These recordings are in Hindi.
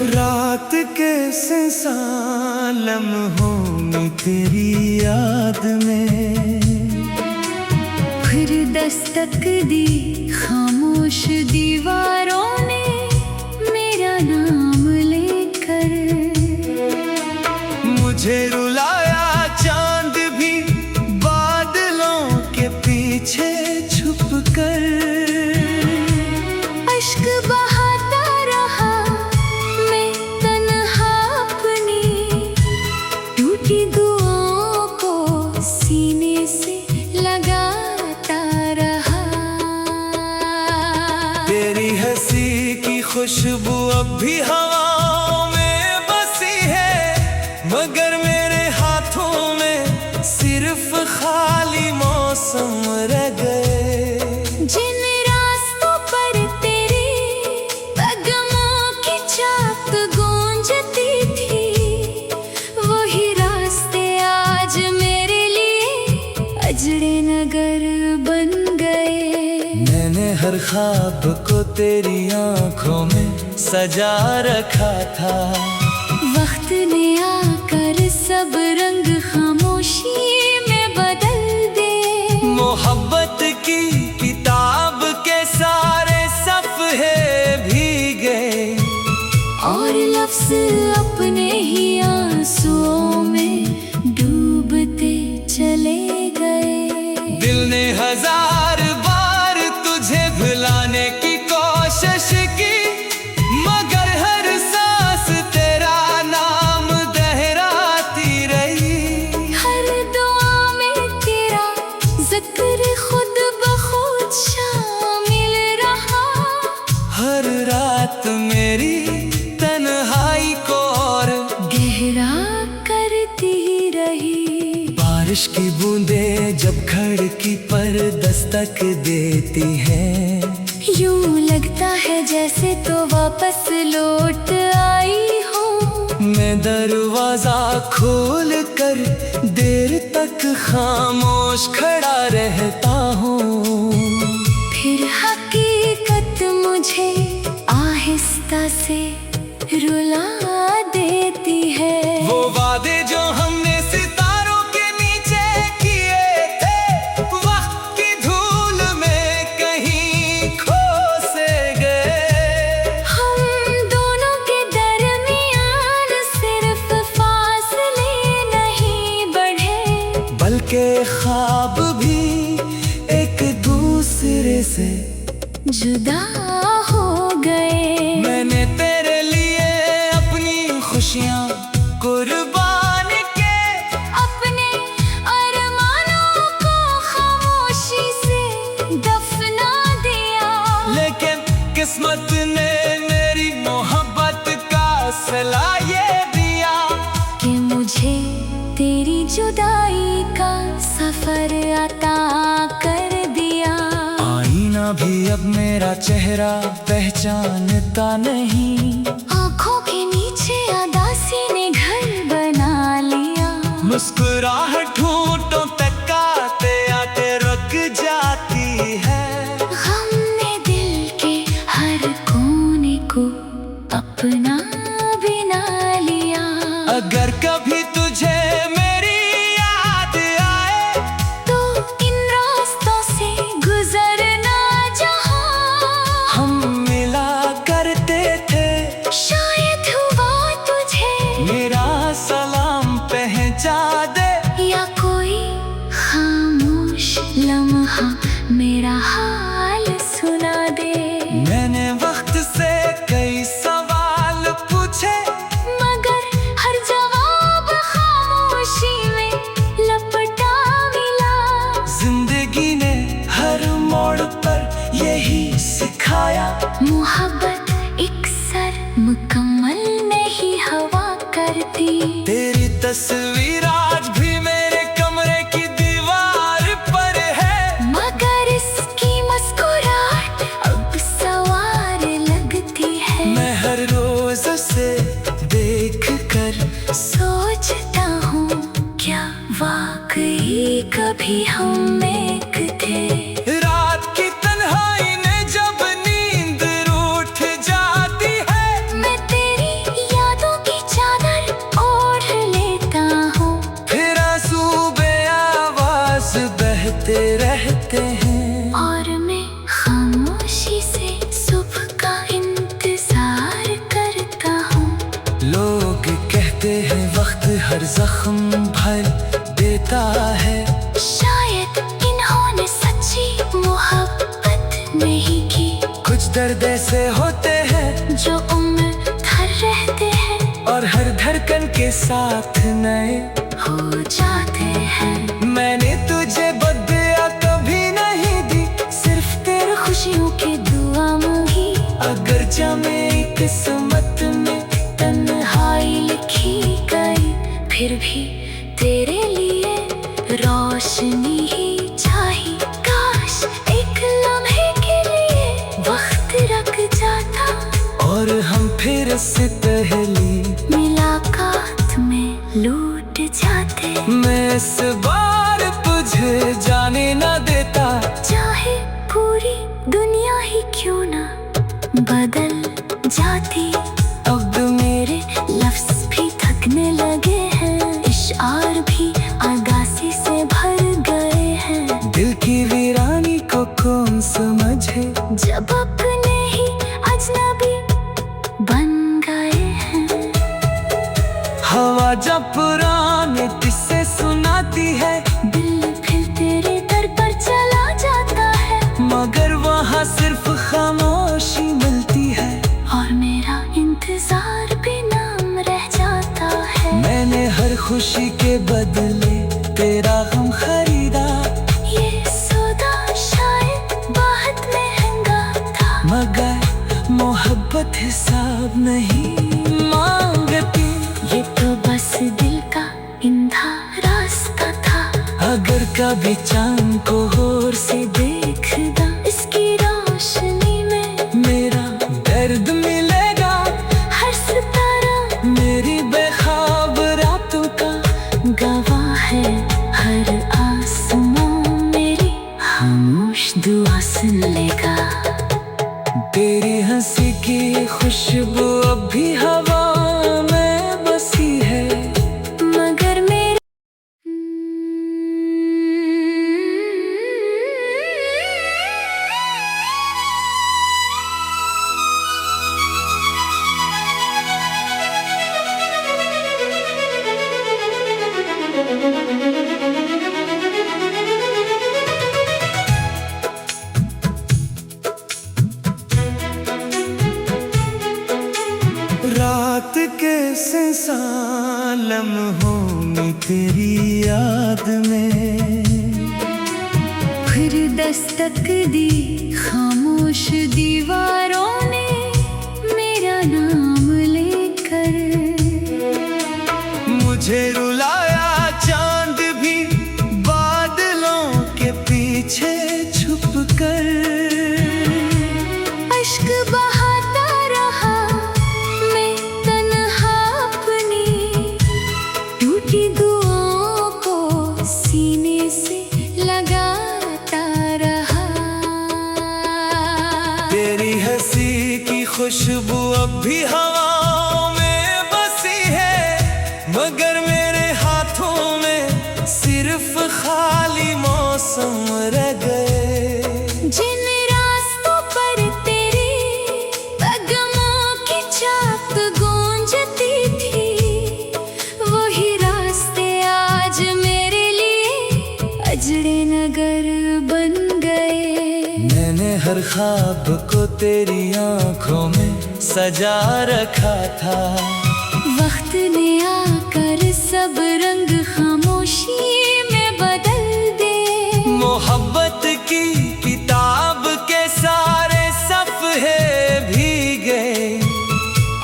रात के सेंसान लम्हों में तेरी याद में फिर दस्तक दी खामोश दीवारों ने मेरा नाम लेकर। मुझे रुलाया चांद भी बादलों के पीछे छुप कर। अश्क बहाता रहा मैं तन्हा अपनी टूटी दुआओं को सीने से लगाता रहा। तेरी हंसी की खुशबू अब भी हवाओं में बसी है, मगर मेरे हाथों में सिर्फ खाली मौसम रह गए। जिन रास्तों पर तेरी कदमों की चाक गूंजती थी, वही रास्ते आज मेरे लिए अजड़े नगर बन गए। मैंने हर ख्वाब को तेरी आंखों में सजा रखा था। वक्त ने आकर सब रंग खामोशी में बदल दे। मोहब्बत की किताब के सारे सफ़हे भीगे और लफ्ज़ अपने ही आंसुओं में डूबते चले गए। दिल ने हजार बार तुझे भुलाने की कोशिश की, मगर हर सांस तेरा नाम दोहराती रही। हर दुआ में तेरा जिक्र खुद ब खुद शामिल रहा। हर रात मेरी तन्हाई को और गहरा करती रही। बारिश की बूंदें जब खिड़की पर दस्तक देती हैं, यूं लगता है जैसे तो वापस लौट आई हूँ। मैं दरवाजा खोल कर देर तक खामोश खड़ा रहता हूँ। फिर हकीकत मुझे आहिस्ता से रुला देती है। वो वादे जो हमने सितारों के नीचे किए थे, वक्त की धूल में कहीं खो से गए। हम दोनों के दरमियान सिर्फ फासले नहीं बढ़े, बल्कि ख्वाब भी एक दूसरे से जुदा हो गए। मैंने तेरे लिए अपनी खुशियाँ कुर्बान के, अपने अरमानों को खामोशी से दफना दिया। लेकिन किस्मत ने मेरी मोहब्बत का सिला ये दिया कि मुझे तेरी जुदाई का सफर अता कर दिया। आईना भी अब मेरा चेहरा पहचानता नहीं। आँखों के नीचे उदासी ने घर बना लिया। मुस्कुराहट होठों तक आते आते रुक जाती है। गम ने दिल के हर कोने को अपना बना लिया। अगर कभी तुझे मेरी याद आए, तो इन रास्तों से गुजरना जहाँ हम मिला करते थे। शायद हुआ तुझे मेरा सलाम पहुंचा दे, या कोई खामोश लम्हा मेरा हाल सुना दे। मैंने वक्त से कई सवाल पूछे, मगर हर जवाब खामोशी में लपटा मिला। जिंदगी ने हर मोड़ पर यही सिखाया, मोहब्बत अक्सर मुकम्मल नहीं हवा करती। तेरी तस्वीर आज भी मेरे कमरे की दीवार पर है, मगर इसकी मुस्कुराहट अब सवार लगती है। मैं हर रोज से देख कर सोचता हूँ क्या वाकई कभी हम एक थे। रात की तन्हाई में जब नींद रूठ जाती है, मैं तेरी यादों की चादर ओढ़ लेता हूँ। फिर आंसू बेआवाज बहते रहते हैं, और मैं खामोशी से सुबह का इंतजार करता हूँ। लोग कहते हैं वक्त हर जख्म भर देता है, शायद इन्होंने सच्ची मोहब्बत नहीं की। कुछ दर्द ऐसे होते हैं जो उम्र भर रहते हैं और हर धड़कन के साथ नए हो जाते हैं। मैंने तुझे बदला कभी नहीं दी, सिर्फ तेरे खुशियों की दुआ मांगी। अगर मेरी किस्मत में तन्हाई लिखी गई, फिर भी तेरे लिए रोशनी ही चाहिए। काश एक लम्हे के लिए वक्त रुक जाता और हम फिर से पहली मुलाकात में लौट जाते। मैं इस बार तुझे जाने न देता, चाहे पूरी दुनिया ही क्यों ना बदल जाती। अब मेरे लफ्ज भी थकने लगे हैं, इशार भी अगासी से भर गए हैं। दिल की वीरानी को कौन समझे, जब अपने ही अजनबी बन गए हैं। हवा जब पुराने किस्से सुनाती है, दिल फिर तेरे दर पर चला जाता है। मगर वहाँ सिर्फ खामोशी मिलती है, और मेरा इंतजार बेनाम रह जाता है। मैंने हर खुशी के बदले तेरा गम खरीदा, ये सौदा शायद बहुत महंगा था, मगर मोहब्बत हिसाब नहीं मांगती। ये तो बस दिल का इंधा रास्ता था। अगर कभी चांद को गौर से देखदा इसकी रोशनी में मेरा दर्द मिलेगा, हर सितारा मेरी बेख्वाब रातों का गवाह है। हर आसमां मेरी खामोश दुआ सुन लेगा। तेरी हंसी की खुशबू अब भी हवा में बसी है, मगर मेरे रात के सुनसान लम्हों में तेरी याद में फिर दस्तक दी खामोश दीवारों ने मेरा नाम लेकर। मुझे रुलाया चांद भी बादलों के पीछे छुप कर। अश्क बहाता रहा मैं तन्हा अपनी, टूटी दुआओं को सीने से लगाता रहा। तेरी हंसी की खुशबू अब भी हवाओं में बसी है, मगर मेरे हाथों में सिर्फ खाली मौसम रह गए। जिन रास्तों पर तेरी कदमों की चाप गूंजती थी, वही रास्ते आज मेरे लिए अजड़े नगर बन गए। मैंने हर ख्वाब को तेरी आंखों में सजा रखा था, वक्त ने आकर सब रंग खामोशी में बदल दे। मोहब्बत की किताब के सारे सफ़े भीगे,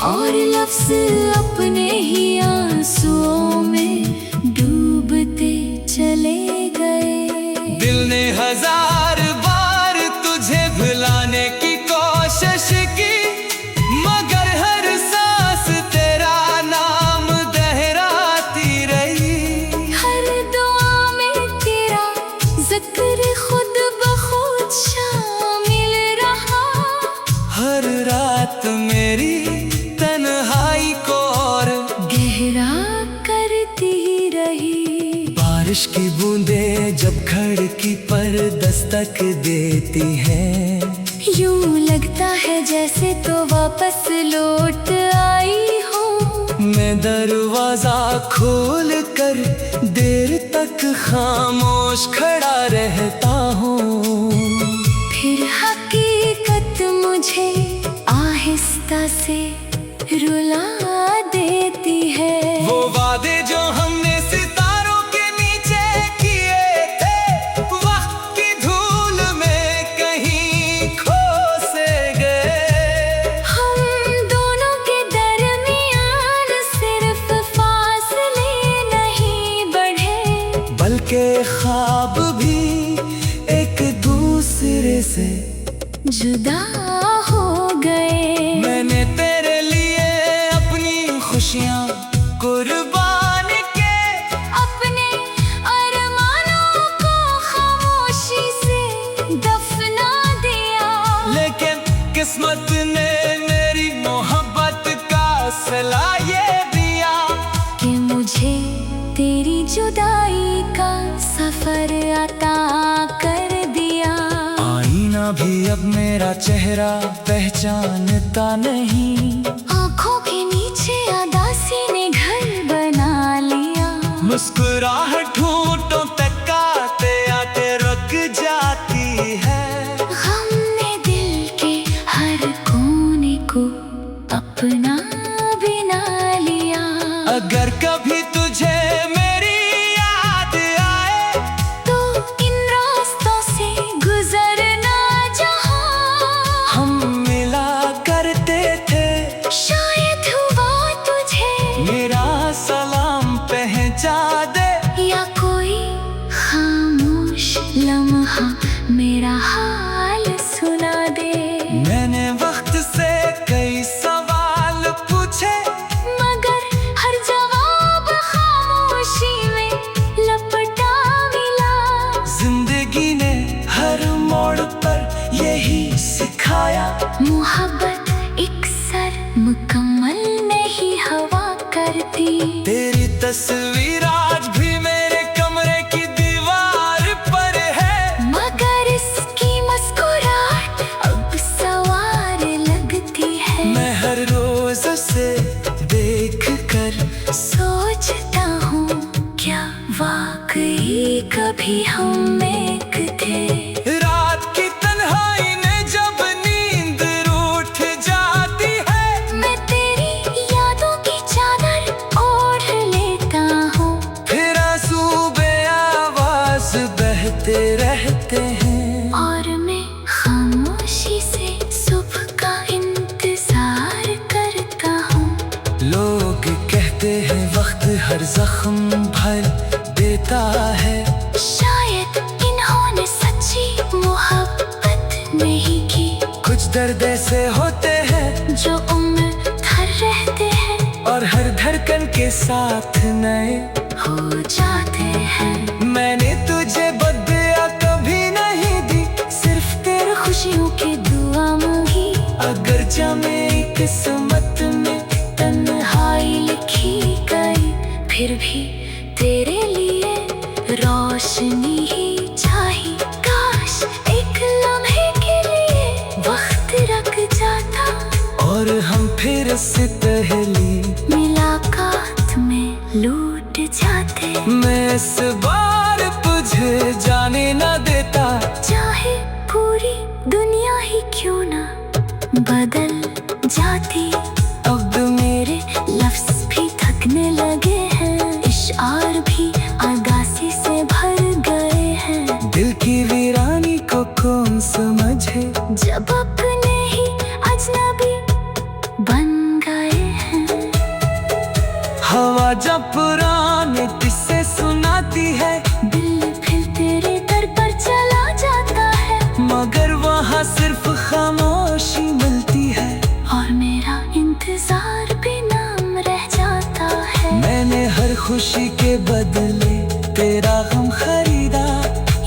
और लफ्ज अपने ही आंसुओं में डूबते चले गए। दिल ने हजार बार तुझे भुलाने की कोशिश की, मगर हर सांस तेरा नाम दोहराती रही। हर बारिश की बूंदें जब खिड़की पर दस्तक देती हैं, यूं लगता है जैसे तो वापस लौट आई हूँ। मैं दरवाजा खोल कर देर तक खामोश खड़ा रहता हूँ। फिर हकीकत मुझे आहिस्ता से रुला देती है। वो वादे जो हमने सितारों के नीचे किए थे, वक्त की धूल में कहीं खो से गए। हम दोनों के दरमियान सिर्फ फासले नहीं बढ़े, बल्कि ख्वाब भी एक दूसरे से जुदा हो गए। मैंने तेरे लिए अपनी खुशियाँ कुर्बान के, अपने अरमानों को खामोशी से दफना दिया। लेकिन किस्मत ने मेरी मोहब्बत का सिला ये दिया कि मुझे तेरी जुदाई का सफर अता कर दिया। आईना भी अब मेरा चेहरा पहचानता नहीं, आँखों के नीचे उदासी ने घर बना लिया। मुस्कुराहट होठों तक आते आते रुक जाती है। गम ने दिल के हर कोने को अपना बना लिया। अगर कभी तुझे मेरी याद आए, तो इन रास्तों से गुजरना जहाँ हम मिला करते थे। शायद हुआ तुझे मेरा सलाम पहुंचा दे, या कोई खामोश लम्हा मेरा हाल सुना दे। मैंने वक्त से कई सवाल पूछे, मगर हर जवाब खामोशी में लपटा मिला। जिंदगी ने हर मोड़ पर यही सिखाया, मोहब्बत एक सर मुकम्मल नहीं हवा करती। तेरी तस्वीर आज भी मेरे कमरे की दीवार पर है। मगर इसकी मुस्कुराहट अब सवार लगती है। मैं हर रोज उसे देख कर सोचता हूँ क्या वाकई कभी हम एक थे। रात की तन्हाई ने जब नींद रूठ जाती है, मैं तेरी यादों की चादर ओढ़ लेता हूँ। फिर आंसू बेआवाज बहते रहते हैं। और मैं खामोशी से सुबह का इंतजार करता हूँ। लोग कहते हैं वक्त हर जख्म भर देता है, शायद इन्होंने सच्ची मोहब्बत नहीं की। कुछ दर्द ऐसे होते हैं जो उम्र भर रहते हैं और हर धड़कन के साथ नए हो जाते हैं। मैंने तुझे बदया कभी नहीं दी, सिर्फ तेरे खुशियों की दुआ मांगी। अगर मेरी किस्मत में तन्हाई लिखी गई, फिर भी तेरे लिए रोशनी ही चाहिए। काश एक लम्हे के लिए वक्त रख जाता और हम फिर से पहली मुलाकात में लूट जाते। मैं इस बार तुझे जाने न देता, चाहे पूरी दुनिया ही क्यों ना बदल जाती। अब मेरे लफ्ज भी थकने लगे हैं, इशार भी उदासी से भर गए हैं। दिल की वीरानी को कौन समझे, जब अपने ही अजनबी बन गए हैं। हवा जब पुराने किस्से सुनाती है, दिल फिर तेरे दर पर चला जाता है। मगर वहाँ सिर्फ खामोशी मिलती है। और मेरा इंतजार भी नाम रह जाता है। मैंने हर खुशी के बदले तेरा गम खरीदा,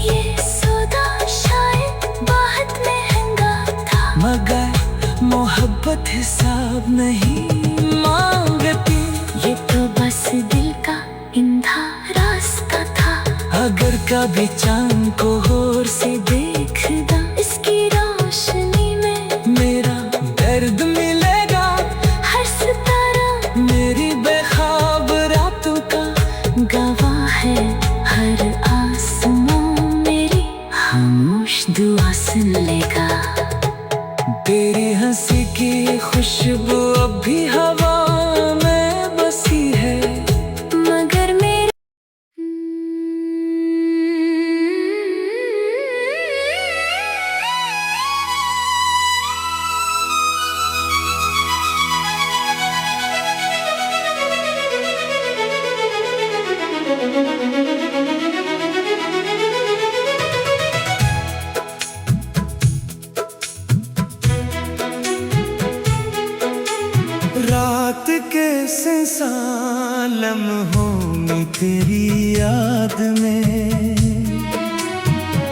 ये सौदा शायद बहुत महंगा था। मगर मोहब्बत हिसाब नहीं मांगती। ये तो बस दिल का इंधा रास्ता था। अगर कभी चांद को गौर से देखदा, इसकी रोशनी में मेरा दर्द मिलेगा। हर सितारा मेरी बेख्वाब रातों का गवाह है, हर आसमां मेरी खामोश दुआ सुन लेगा। तेरी हंसी की खुशबू अब भी हवा में बसी है, मगर मेरे रात के सेंसान लम्हों में तेरी याद में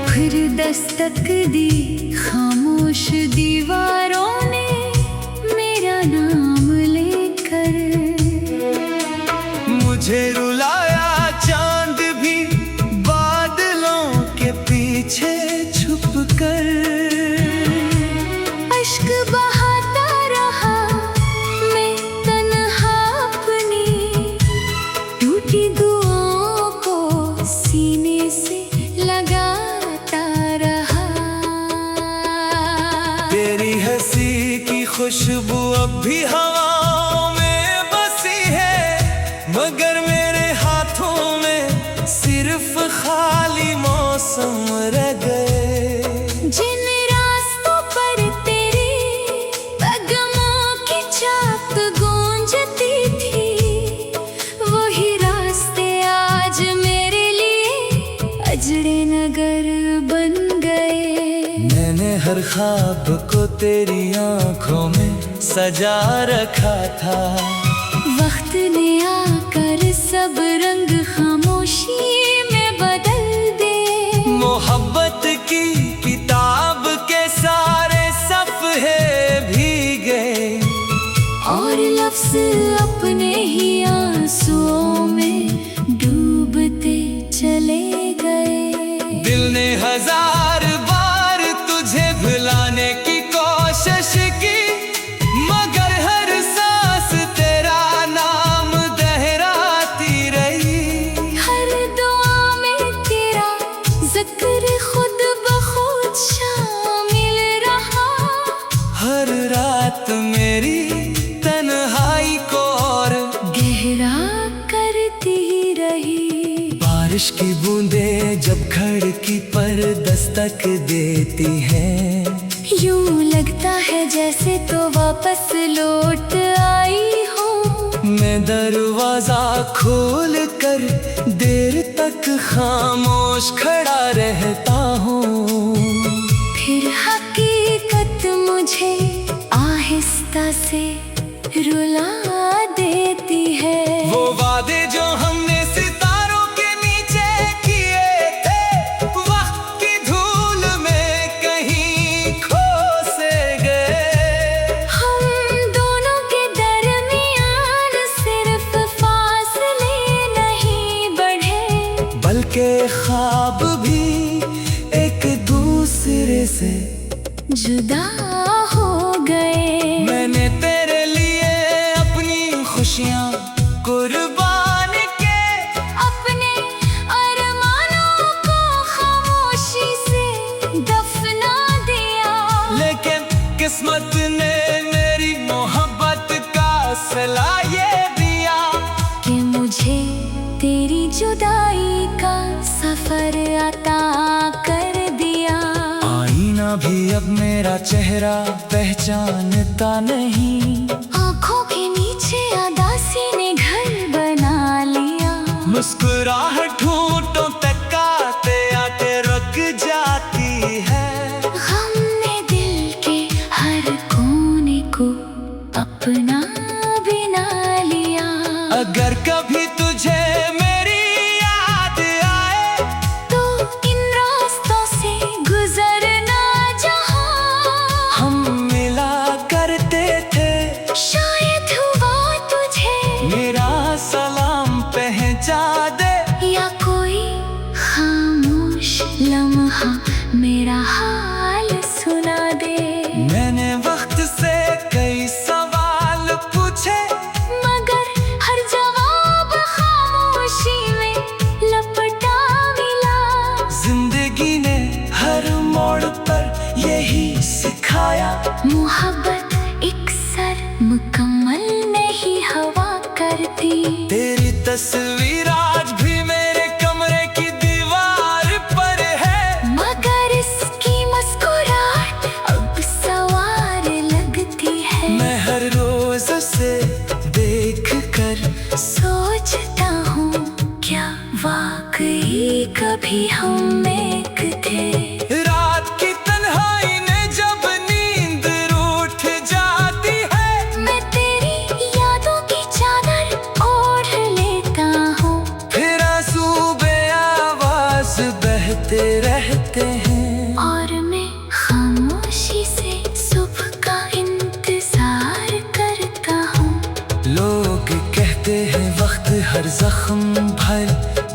फिर दस्तक दी खामोश दीवारों ने मेरा नाम लेकर। मुझे रुलाया चांद भी बादलों के पीछे छुप कर। अश्क बहाता रहा मैं तन्हा अपनी टूटी दुआओं को सीने से लगाता रहा। तेरी हंसी की खुशबू अब भी हवाओं में बसी है, मगर मेरे हाथों में सिर्फ खाली मौसम रह गए। जिन रास्तों पर तेरी कदमों की चाप गूंजती थी, वही रास्ते आज मेरे लिए अजड़े नगर बन गए। मैंने हर ख्वाब को तेरी आंखों में सजा रखा था। वक्त ने आकर सब रंग खामोशी में बदल दे। मोहब्बत की किताब के सारे सफ़े भीगे, और लफ्ज़ अपने ही आंसुओं में डूबते चले गए। दिल ने हजार बार तुझे भुलाने की कोशिश की, मगर हर सांस तेरा नाम दोहराती रही। हर दुआ में तेरा जिक्र खुद ब खुद शामिल रहा। हर रात मेरी तन्हाई को और गहरा करती रही। बारिश की बूंदें जब खिड़की पर दस्तक देती हैं, यूं लगता है जैसे तो वापस लौट आई हूँ। मैं दरवाजा खोल कर देर तक खामोश खड़ा रहता हूँ। फिर हकीकत मुझे आहिस्ता से रुला देती है। वो वादे जो हमने सितारों के नीचे किए थे, वक्त की धूल में कहीं खो से गए। हम दोनों के दरमियान सिर्फ फासले नहीं बढ़े, बल्कि ख्वाब भी एक दूसरे से जुदा हो गए। मैंने तेरे लिए अपनी खुशियाँ कुर्बान के, अपने अरमानों को खामोशी से दफना दिया। लेकिन किस्मत ने मेरी मोहब्बत का सिला ये दिया कि मुझे तेरी जुदाई का सफर अता कर दिया। आईना भी अब मेरा चेहरा पहचानता नहीं। आँखों के नीचे उदासी ने घर बना लिया। मुस्कुराहट होठों तक आते आते रुक जाती है। गम ने दिल के हर कोने को अपना बना लिया। अगर कभी तुझे मेरी याद आए, तो इन रास्तों से गुजरना जहाँ हम मिला करते थे। शायद हुआ तुझे मेरा सलाम पहुंचा दे। या मेरा हाल सुना दे। मैंने वक्त से कई सवाल पूछे, मगर हर जवाब खामोशी में लपटा मिला। जिंदगी ने हर मोड़ पर यही सिखाया, मोहब्बत एक सर मुकम्मल नहीं हवा करती। तेरी तस्वीर आज भी मेरे कमरे की दीवार पर है, मगर इसकी मुस्कुराहट अब सवार लगती है। मैं हर रोज उसे देख कर सोचता हूँ क्या वाकई कभी हम एक थे। रात की तन्हाई ने जब नींद रूठ जाती है, मैं तेरी यादों की चादर ओढ़ लेता हूँ। फिर आंसू बेआवाज बहते रहते हैं, और मैं खामोशी से सुबह का इंतजार करता हूँ। लोग कहते हैं वक्त हर जख्म भर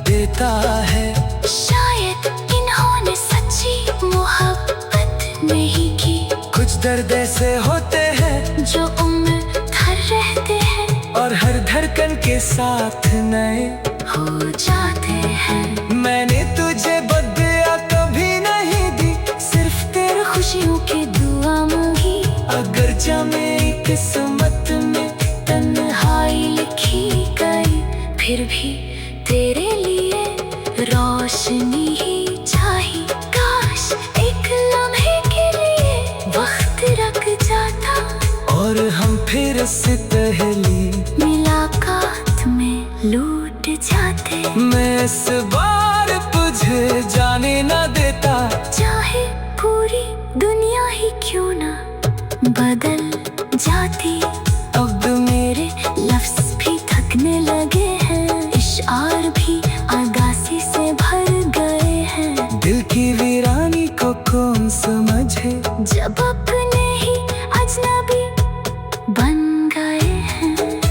देता है, शायद इन्होंने सच्ची मोहब्बत नहीं की। कुछ दर्द ऐसे होते हैं जो उम्र भर रहते हैं और हर धड़कन के साथ नए हो जाते हैं। मैंने तुझे बदला कभी नहीं दी, सिर्फ तेरे खुशियों की दुआ मांगी। अगर मेरी किस्मत में तन्हाई लिखी गई, फिर भी तेरे लिए रोशनी ही चाहिए। काश एक लम्हे के लिए वक्त रख जाता और हम फिर से पहली मुलाकात में लौट जाते। मैं इस बार तुझे जाने न देता, चाहे पूरी दुनिया ही क्यों ना बदल जाती। अब मेरे लफ्ज़ भी थकने लगे हैं, इशार भी आगासी से भर गए हैं। दिल की वीरानी को कौन समझे, जब अपने ही अजनबी बन गए हैं।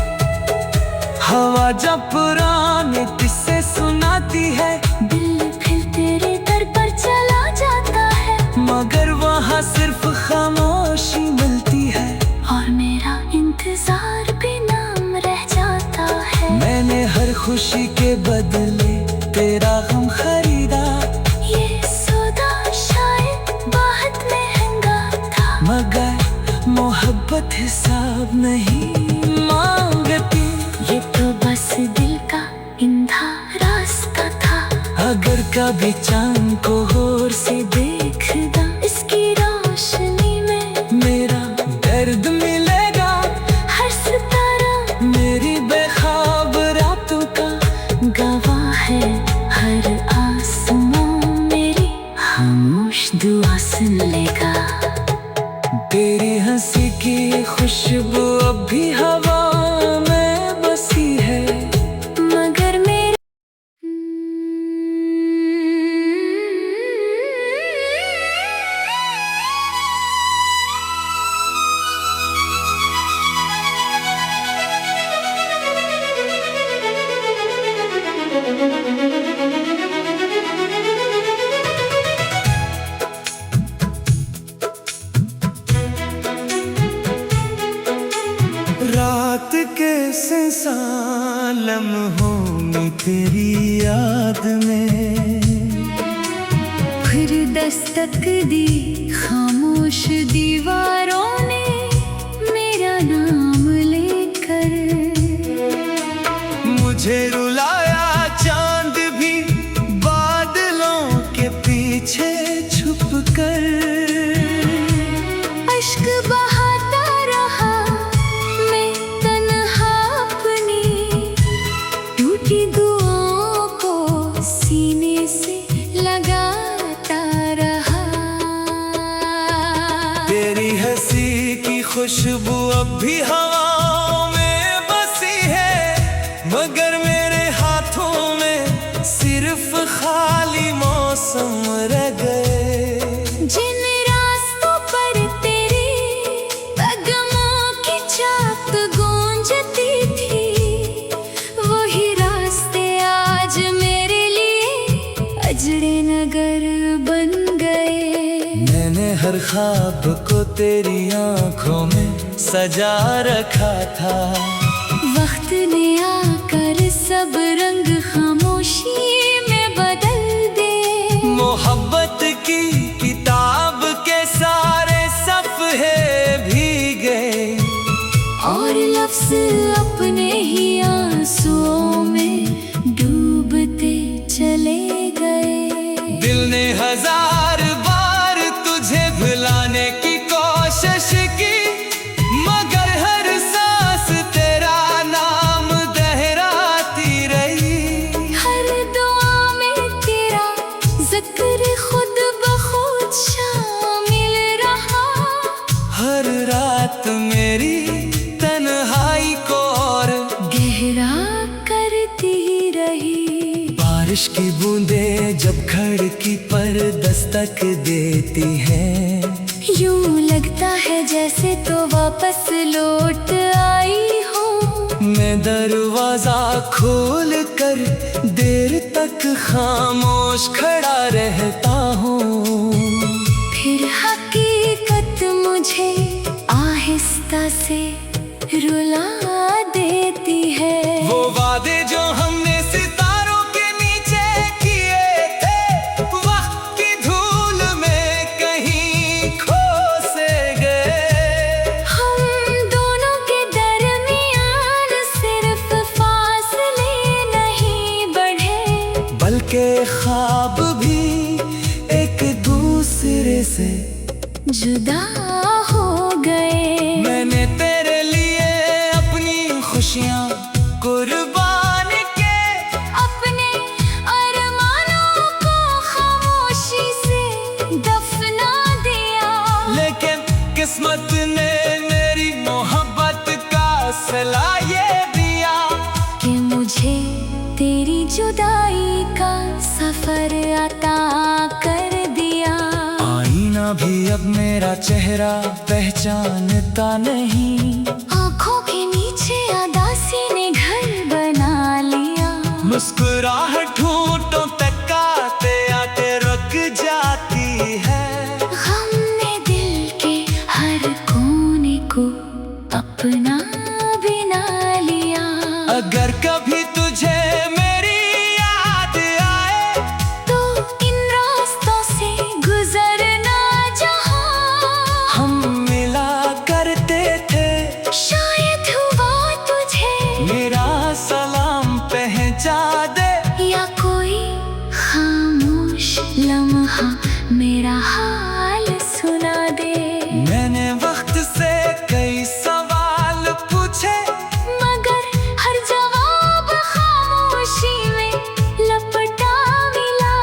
हवा जब पुराने किस्से सुनाती है, दिल फिर तेरे दर पर चला जाता है। मगर वहाँ सिर्फ खामोशी मिलती है, और मेरा इंतजार बेनाम रह जाता है। मैंने हर खुशी के बदले तेरा गम खरीदा, ये सौदा शायद बहुत महंगा था, मगर मोहब्बत हिसाब नहीं मांगती। ये तो बस दिल का इंधा रास्ता था। अगर कभी चांद को गौर से देखदा, इसकी रोशनी में मेरा दर्द मिलेगा। हर सितारा मेरी बेख्वाब रातों का गवाह है, हर आसमां मेरी खामोश दुआ सुन लेगा। तेरी हंसी की खुशबू अब भी हवा में बसी है, मगर मेरे रात के सुनसान लम्हों में तेरी याद में फिर दस्तक दी खामोश दीवारों ने मेरा नाम लेकर। मुझे रुलाया चांद भी बादलों के पीछे छुप कर। अश्क बहाता रहा मैं तन्हा अपनी, टूटी दुआओं को सीने से लगाता रहा। तेरी हंसी की खुशबू अब भी हवाओं में बसी है, मगर मेरे हाथों में सिर्फ खाली मौसम रह गए। जिन रास्तों पर तेरी कदमों की चाक गूंजती थी, वही रास्ते आज मेरे लिए अजड़े नगर बन गए। हर ख्वाब को तेरी आंखों में सजा रखा था। वक्त ने आकर सब रंग खामोशी में बदल दे। मोहब्बत की किताब के सारे सफ़हे भीगे और लफ्ज़ अपने ही आंसुओं में डूबते चले गए। दिल ने हजार बार तुझे भुलाने की कोशिश की, मगर हर सांस तेरा नाम दोहराती रही। हर दुआ में तेरा जिक्र खुद ब खुद शामिल रहा। हर रात मेरी तन्हाई को और गहरा करती रही। बारिश की बूंदें जब खिड़की पर दस्तक देती हैं, यूं लगता है जैसे तो वापस लौट आई हूँ। मैं दरवाजा खोल कर देर तक खामोश खड़ा रहता हूँ। फिर हकीकत मुझे आहिस्ता से रुला देती है। वो वादे जो हमने सितारों के नीचे किए थे, वक्त की धूल में कहीं खो से गए। हम दोनों के दरमियान सिर्फ फासले नहीं बढ़े, बल्कि ख्वाब भी एक दूसरे से जुदा हो गए। मैंने तेरे लिए अपनी खुशियाँ कुर्बान के, अपने अरमानों को खामोशी से दफना दिया। लेकिन किस्मत ने मेरी मोहब्बत का सिला ये दिया कि मुझे तेरी जुदाई का सफर अता कर दिया। आईना भी अब मेरा चेहरा पहचानता नहीं, आँखों के नीचे उदासी ने घर बना लिया। मुस्कुराहट होठों तक आते आते रुक जाती है। गम ने दिल के हर कोने को अपना बना लिया। अगर कभी तुझे मेरी याद आए, तो इन रास्तों से गुजरना जहाँ हम मिला करते थे। शायद हुआ तुझे मेरा सलाम पहुंचा दे, या कोई खामोश लम्हा मेरा हाल सुना दे। मैंने वक्त से कई सवाल पूछे, मगर हर जवाब खामोशी में लपटा मिला।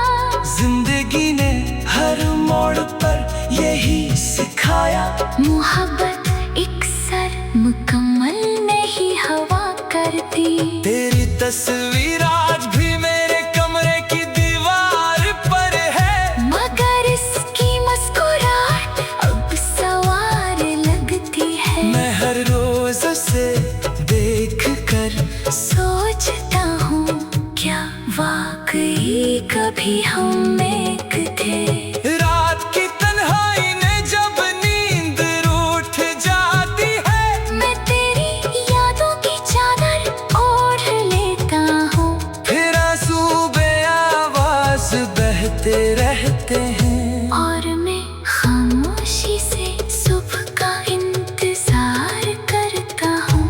जिंदगी ने हर मोड़ पर यही सिखाया, मोहब्बत इकसर मुकम्मल नहीं हवा करती। तेरी तस्वीर आज भी मेरे कमरे की दीवार पर है, मगर इसकी मुस्कुराहट अब सवार लगती है। मैं हर रोज से देख कर सोचता हूँ क्या वाकई कभी हम एक थे। रात की तन्हाई ने जब नींद रूठ जाती है, मैं तेरी यादों की चादर ओढ़ लेता हूँ। फिर आंसू बेआवाज बहते रहते हैं। और मैं खामोशी से सुबह का इंतजार करता हूँ।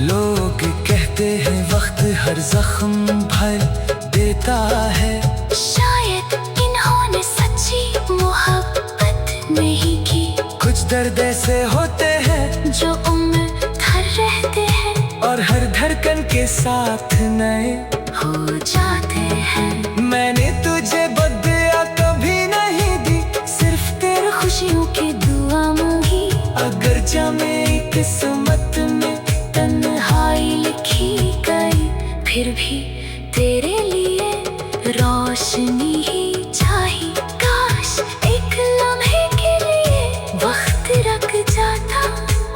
लोग कहते हैं वक्त हर जख्म भर देता है, शायद इन्होंने सच्ची मोहब्बत नहीं की। कुछ दर्द ऐसे होते हैं जो उम्र भर रहते हैं और हर धड़कन के साथ नए हो जाते हैं। मैंने तुझे बदया कभी नहीं दी, सिर्फ तेरे खुशियों की दुआ मांगी। अगर जा मेरी किस्मत में तन्हाई लिखी गई, फिर भी तेरे लिए रोशनी ही चाहिए। काश एक लम्हे के लिए वक्त रख जाता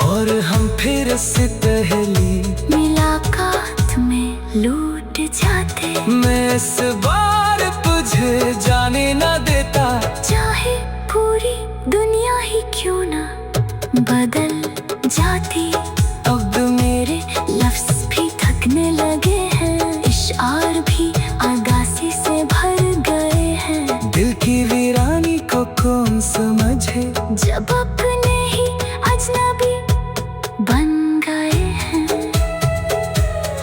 और हम फिर से पहली मुलाकात में लौट जाते। मैं इस बार तुझे जाने न देता, चाहे पूरी दुनिया क्यों ना बदल जाती। अब मेरे लफ्ज़ भी थकने लगे हैं, इशार भी आगासी से भर गए हैं। दिल की वीरानी को कौन समझे, जब अपने ही अजनबी बन गए हैं।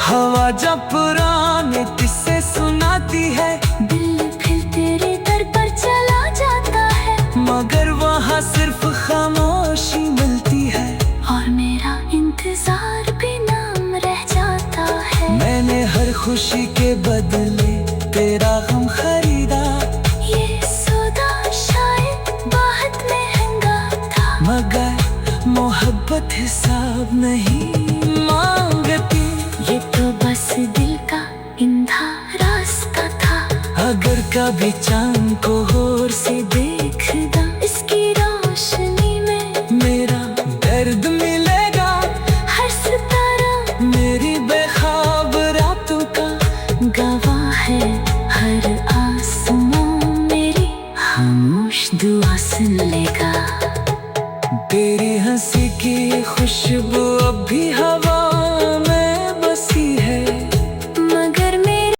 हवा जब पुराने किस्से सुनाती है, दिल फिर तेरे दर पर चला जाता है। मगर वहाँ सिर्फ खामोशी मिलती है, और मेरा इंतजार भी नाम रह जाता है। मैंने हर खुशी के बदले तेरा गम खरीदा। ये सौदा शायद बहुत महंगा था, मगर मोहब्बत हिसाब नहीं मांगती। ये तो बस दिल का इंधा रास्ता था। अगर कभी चांद को गौर से देखदा, इसकी रोशनी में मेरा दर्द मिलेगा। हर सितारा मेरी बेख्वाब रातों का गवाह है, हर